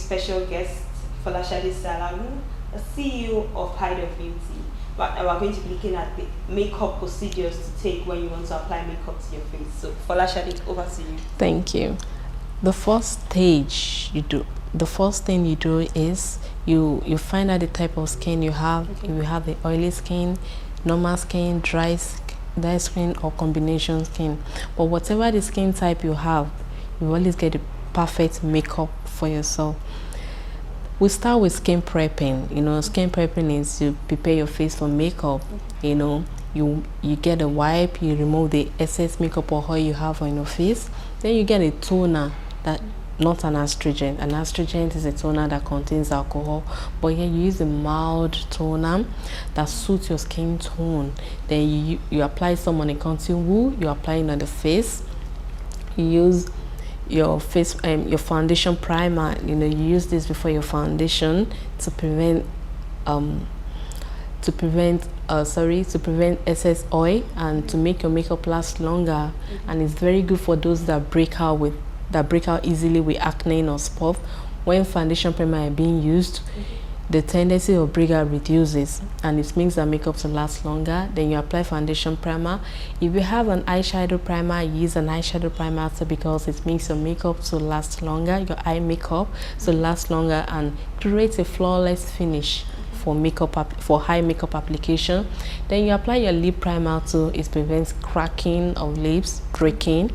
special guest, Folashade Salamu, the CEO of Hide of Beauty. But we're going to be looking at the makeup procedures to take when you want to apply makeup to your face. So, Folashade, over to you. Thank you. The first stage you do, the first thing you do is you find out the type of skin you have. Okay. If you have the oily skin, normal skin, dry skin, or combination skin. But whatever the skin type you have, you always get the perfect makeup for yourself. We start with skin prepping. You know, skin prepping is you prepare your face for makeup. You know, you get a wipe, you remove the excess makeup or oil you have on your face. Then you get a toner, that not an astringent. An astringent is a toner that contains alcohol, but here you use a mild toner that suits your skin tone. Then you apply some on a cotton wool, you apply it on the face. You use your face your foundation primer. You know, you use this before your foundation to prevent excess oil and to make your makeup last longer. And it's very good for those that break out easily with acne or spots. When foundation primer is being used, the tendency of breakout reduces and it makes the makeup to last longer. Then you apply foundation primer. If you have an eyeshadow primer, use an eyeshadow primer too, because it makes your makeup to last longer, your eye makeup to last longer, and create a flawless finish for high makeup application. Then you apply your lip primer too. It prevents cracking of lips, breaking.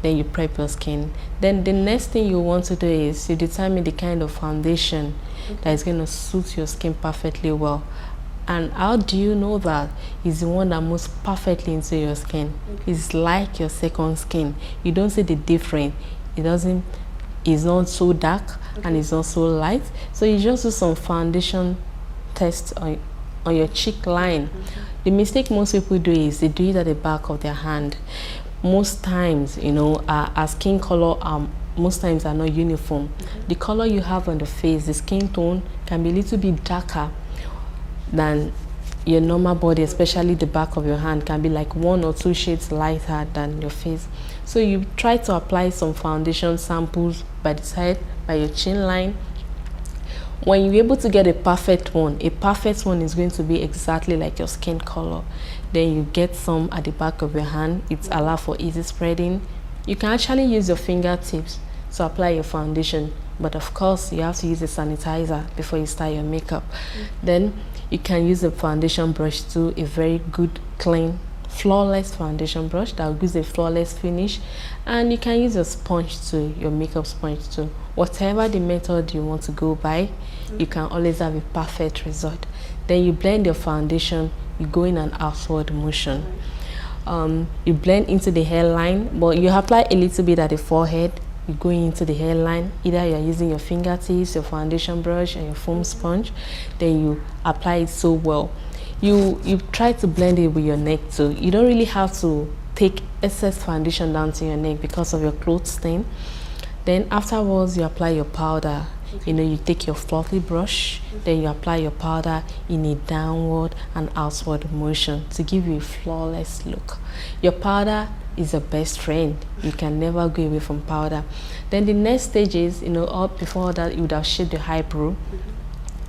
Then you prep your skin. Then the next thing you want to do is you determine the kind of foundation that is going to suit your skin perfectly well. And how do you know that? Is the one that moves perfectly into your skin. It's like your second skin. You don't see the difference. It's not so dark and it's not so light. So you just do some foundation test on your cheek line. The mistake most people do is they do it at the back of their hand. Most times, you know, our skin color most times are not uniform. The color you have on the face, the skin tone, can be a little bit darker than your normal body, especially the back of your hand can be like 1 or 2 shades lighter than your face. So you try to apply some foundation samples by the side, by your chin line. When you're able to get a perfect one is going to be exactly like your skin color. Then you get some at the back of your hand. It's allowed for easy spreading. You can actually use your fingertips to apply your foundation, but of course you have to use a sanitizer before you start your makeup. Then you can use a foundation brush too, a very good, clean, flawless foundation brush that will give a flawless finish. And you can use a sponge too, your makeup sponge too. Whatever the method you want to go by, you can always have a perfect result. Then you blend your foundation, you go in an outward motion. You blend into the hairline, but you apply a little bit at the forehead. You go into the hairline, either you're using your fingertips, your foundation brush, and your foam sponge. Then you apply it so well. You try to blend it with your neck too. You don't really have to take excess foundation down to your neck because of your clothes stain. Then afterwards, you apply your powder. You know, you take your fluffy brush, then you apply your powder in a downward and outward motion to give you a flawless look. Your powder is your best friend. You can never go away from powder. Then the next stage is, you know, before that, you would have shaped your eyebrow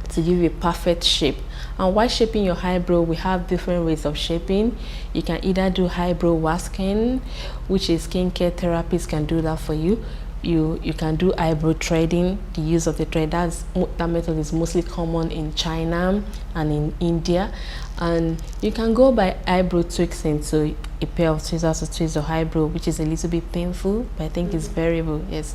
to give you a perfect shape. And while shaping your eyebrow, we have different ways of shaping. You can either do eyebrow waxing, which is skincare therapists can do that for you. You can do eyebrow threading, the use of the thread. That method is mostly common in China and in India. And you can go by eyebrow twisting, so a pair of tweezers to twist your eyebrow, which is a little bit painful, but I think it's variable. Yes.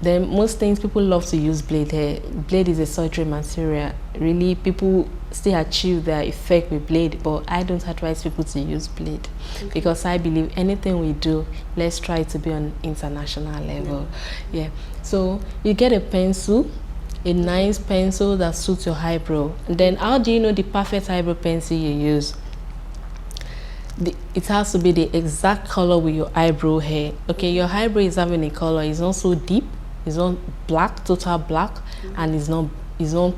Then most things people love to use blade hair. Blade is a surgery material. Really, people still achieve their effect with blade, but I don't advise people to use blade because I believe anything we do, let's try to be on international level. Yeah. So you get a pencil, a nice pencil that suits your eyebrow. And then how do you know the perfect eyebrow pencil you use? It has to be the exact color with your eyebrow hair. Okay, your eyebrow is having a color. It's not so deep. It's not black, total black, and it's not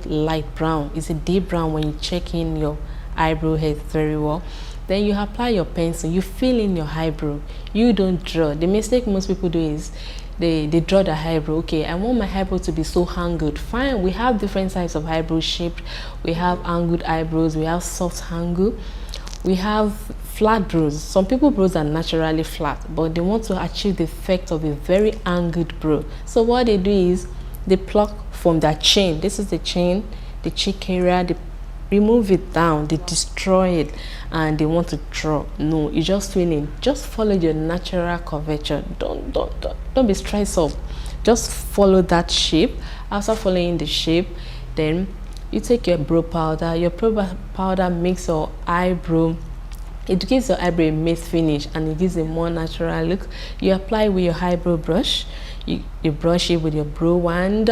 light brown. It's a deep brown when you check in your eyebrow hair very well. Then you apply your pencil. You fill in your eyebrow. You don't draw. The mistake most people do is they draw the eyebrow. Okay, I want my eyebrow to be so angled. Fine, we have different types of eyebrow shaped. We have angled eyebrows, we have soft angle, we have flat brows. Some people brows are naturally flat, but they want to achieve the effect of a very angled brow. So what they do is they pluck from their chin. This is the chin, the cheek area, they remove it down, they destroy it, and they want to draw. No, you just fill in. Just follow your natural curvature. Don't be stressed up. Just follow that shape. After following the shape, then you take your brow powder. Your brow powder makes your eyebrow, it gives your eyebrow a matte finish, and it gives a more natural look. You apply with your eyebrow brush. You brush it with your brow wand,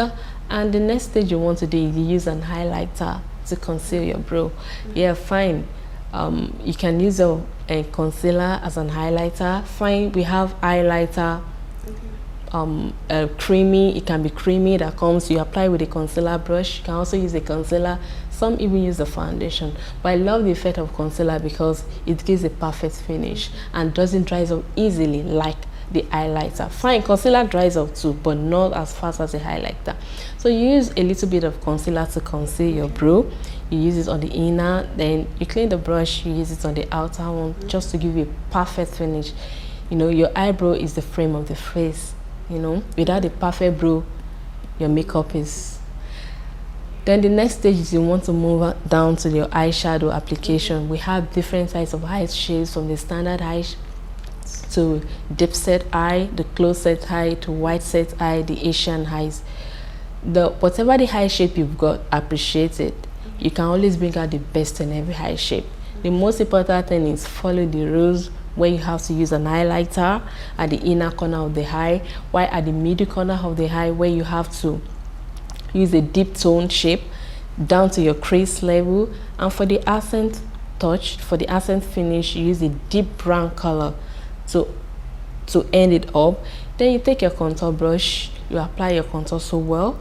and the next stage you want to do is you use an highlighter to conceal your brow. Yeah, fine. You can use a concealer as an highlighter. Fine, we have highlighter, creamy. It can be creamy that comes, you apply with a concealer brush. You can also use a concealer. Some even use the foundation, but I love the effect of concealer because it gives a perfect finish and doesn't dry up easily like the highlighter. Fine, concealer dries up too, but not as fast as a highlighter. So you use a little bit of concealer to conceal your brow. You use it on the inner, then you clean the brush, you use it on the outer one, just to give you a perfect finish. You know, your eyebrow is the frame of the face. You know, without a perfect brow, your makeup is. Then the next stage is you want to move down to your eyeshadow application. We have different types of eye shades, from the standard eye to deep set eye, the close set eye, to wide set eye, the Asian eyes. Whatever the eye shape you've got, appreciate it. You can always bring out the best in every eye shape. The most important thing is follow the rules, where you have to use an highlighter at the inner corner of the eye, while at the middle corner of the eye, where you have to use a deep tone shape down to your crease level. And for the accent touch, for the accent finish, you use a deep brown color to end it up. Then you take your contour brush, you apply your contour so well.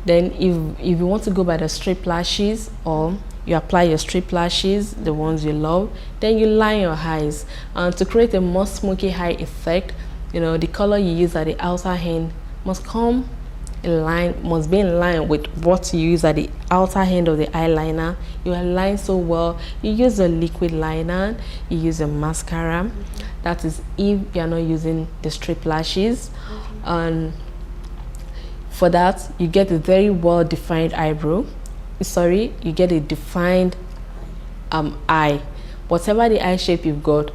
Then if you want to go by the straight lashes, or you apply your straight lashes, the ones you love, then you line your eyes. And to create a more smoky eye effect, you know, the color you use at the outer end must be in line with what you use at the outer end of the eyeliner. You align so well. You use a liquid liner, you use a mascara. That is if you're not using the straight lashes. And for that, you get a very well defined eyebrow. Sorry, you get a defined eye. Whatever the eye shape you've got,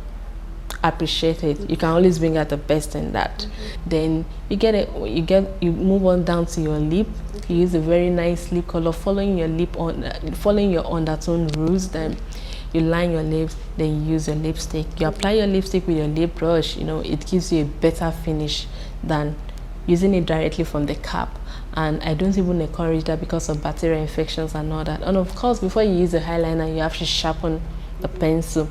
appreciate it. You can always bring out the best in that. Then you move on down to your lip. You use a very nice lip color, following your undertone rules. Then you line your lips, then you use your lipstick. You apply your lipstick with your lip brush. You know, it gives you a better finish than using it directly from the cap. And I don't even encourage that because of bacterial infections and all that. And of course, before you use the eyeliner, you have to sharpen the pencil.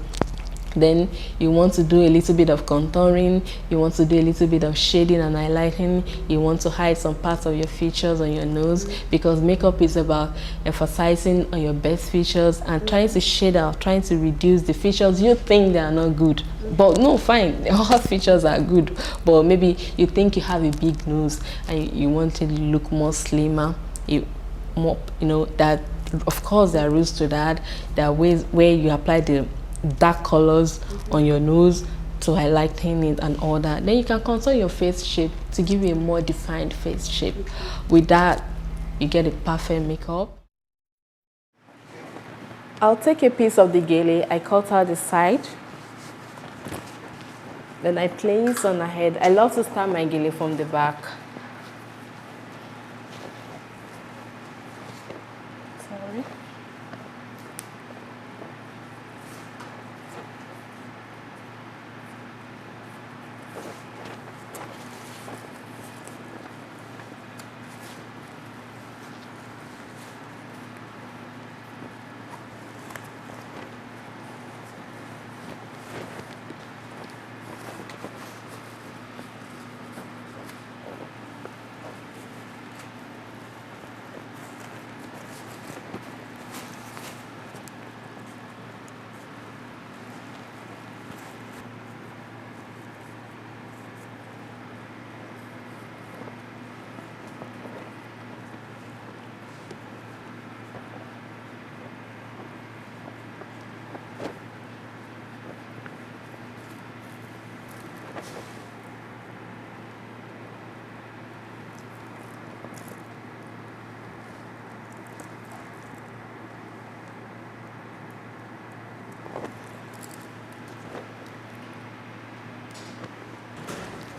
Then you want to do a little bit of contouring, you want to do a little bit of shading and highlighting, you want to hide some parts of your features on your nose, because makeup is about emphasizing on your best features and trying to shade out, trying to reduce the features you think they are not good. But no, fine, all features are good, but maybe you think you have a big nose and you want it to look more slimmer, that of course there are rules to that. There are ways where you apply the dark colors on your nose to highlighting it and all that. Then you can contour your face shape to give you a more defined face shape. With that, you get a perfect makeup. I'll take a piece of the gele, I cut out the side, then I place on the head. I love to start my gele from the back. Sorry.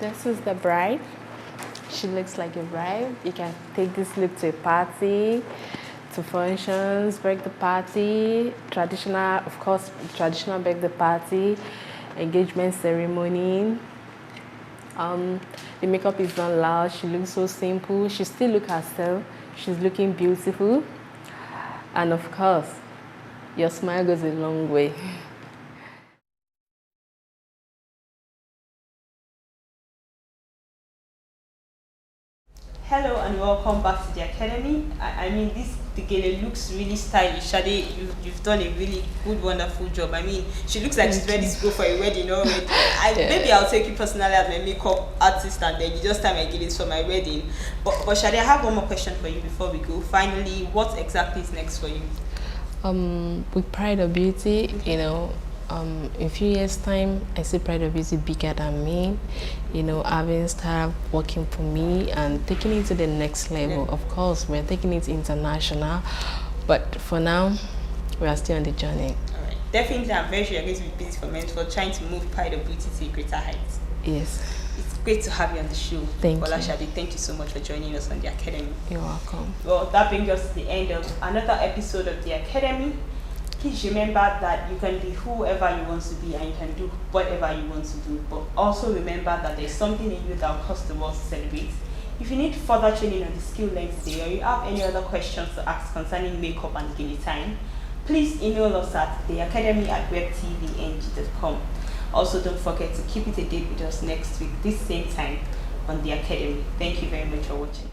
This is the bride. She looks like a bride. You can take this look to a party, to functions, birthday party, traditional, of course, traditional birthday party, engagement ceremony. The makeup is not loud. She looks so simple. She still looks herself. She's looking beautiful. And of course, your smile goes a long way. Hello and welcome back to the academy. I mean, the girl looks really stylish. Shade, you've done a really good, wonderful job. I mean, she looks like she's ready to go for a wedding already. Maybe I'll take you personally as my makeup artist, and then you just time I get it for my wedding. But Shade, I have one more question for you before we go. Finally, what exactly is next for you? With Pride of Beauty, in a few years' time, I see Pride of Beauty bigger than me, having staff working for me and taking it to the next level. Of course, we're taking it international, but for now, we are still on the journey. All right. Definitely, I'm very sure you're going to be busy for trying to move Pride of Beauty to greater heights. Yes. It's great to have you on the show. Thank Bola you. Shade, thank you so much for joining us on the Academy. You're welcome. Well, that brings us to the end of another episode of the Academy. Please remember that you can be whoever you want to be and you can do whatever you want to do. But also remember that there's something in you that will cause the world to celebrate. If you need further training on the skill length today, or you have any other questions to ask concerning makeup and guinea time, please email us at theacademy@webtvng.com. Also, don't forget to keep it a date with us next week, this same time on the Academy. Thank you very much for watching.